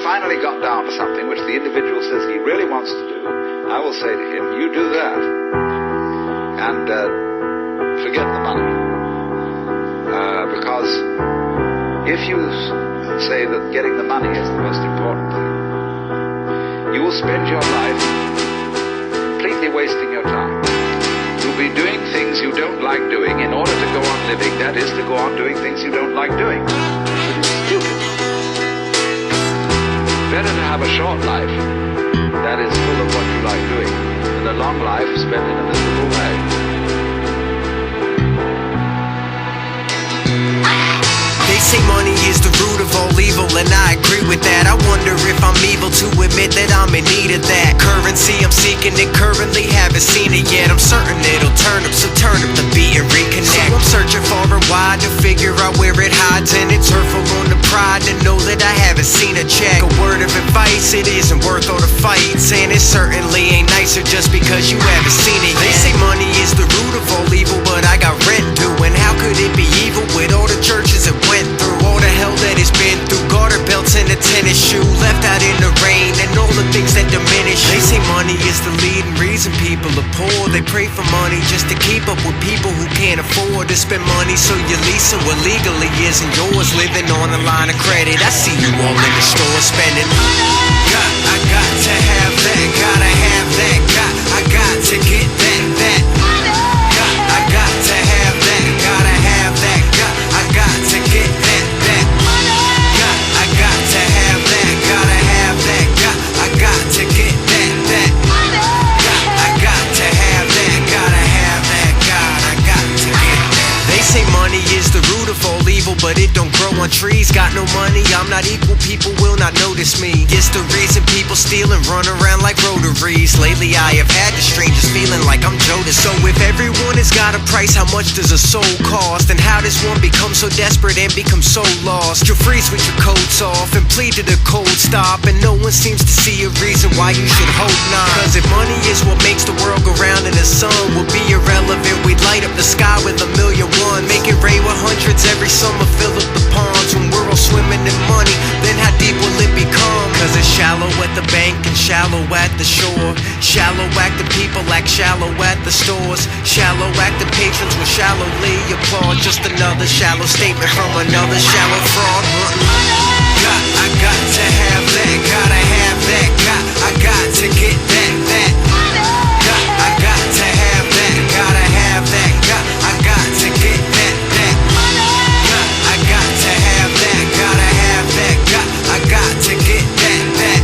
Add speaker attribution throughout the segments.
Speaker 1: finally got down to something which the individual says he really wants to do, I will say to him, you do that, and forget the money. Because if you say that getting the money is the most important thing, you will spend your life completely wasting your time. You'll be doing things you don't like doing in order to go on living, that is, to go on doing things you don't like doing. It's stupid. Better to have a short life that is full of what you like doing than a long life spent in a miserable way.
Speaker 2: They say money is the root of all evil, and I agree with that. I wonder if I'm evil to admit that I'm in need of that currency I'm seeking and currently haven't seen it yet. I'm certain it'll turn up, so turn up the beat and reconnect. So I'm searching far and wide to figure out where it hides, and it's hurtful on the pride to know that I haven't seen a check. A word of advice, it isn't worth all the fights, and it certainly ain't nicer just because you haven't seen it yet. They say money is the root of all evil, but I got rent due, and how could it be evil with all the churches it went through, all the hell that it's been through, garter belts and a tennis shoe, left out in the rain, and all the things that diminish you. They say money is the leading reason people are poor. They pray for money just to keep up with people who can't afford to spend money, so you're leasing what legally isn't yours, living on a line of credit. I see you all in the store spending. I got to have that, gotta have that, I got to get that. I got to have that, gotta have that, I got to get that. I got to have that, gotta have that, I got to get that. I got to have that, gotta have that, I got to get that. They say money is the root of all evil, but it don't grow on trees. Got no money, I'm not equal, people will not notice me. It's the reason people steal and run around like rotaries. Lately I have had the strangest feeling like I'm Judas. So if everyone has got a price, how much does a soul cost? And how does one become so desperate and become so lost? You'll freeze with your coats off and plead to the cold stop, and no one seems to see a reason why you should hope not. Cause if money is what makes the world go round and the sun would be irrelevant, we'd light up the sky with 1,000,001. Make it rain with hundreds every summer, fill up the ponds. When we're all swimming in money, then how deep will it become? Cause it's shallow at the bank and shallow at the shore. Shallow act the people act shallow at the stores. Shallow act the patrons will shallowly applaud. Just another shallow statement from another shallow fraud. I got to have that, gotta have that, I got to get that. I got to have that, gotta have that, I got to get that. I got to have that, gotta have that, I got to get that.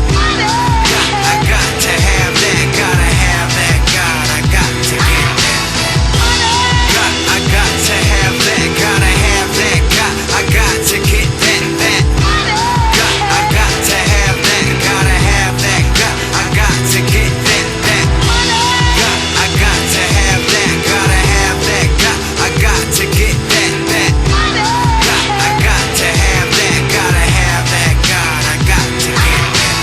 Speaker 2: I got to have that, gotta have that, I got to get that. I got to have that, gotta have that, I got to get that. I got to have that, gotta have that, I got to get that. I got to have that, gotta have that, I got to get that. I got to have that, gotta have that, I got to get that.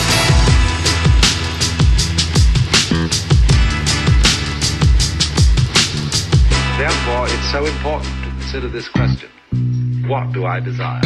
Speaker 1: Therefore, it's so important to consider this question: what do I desire?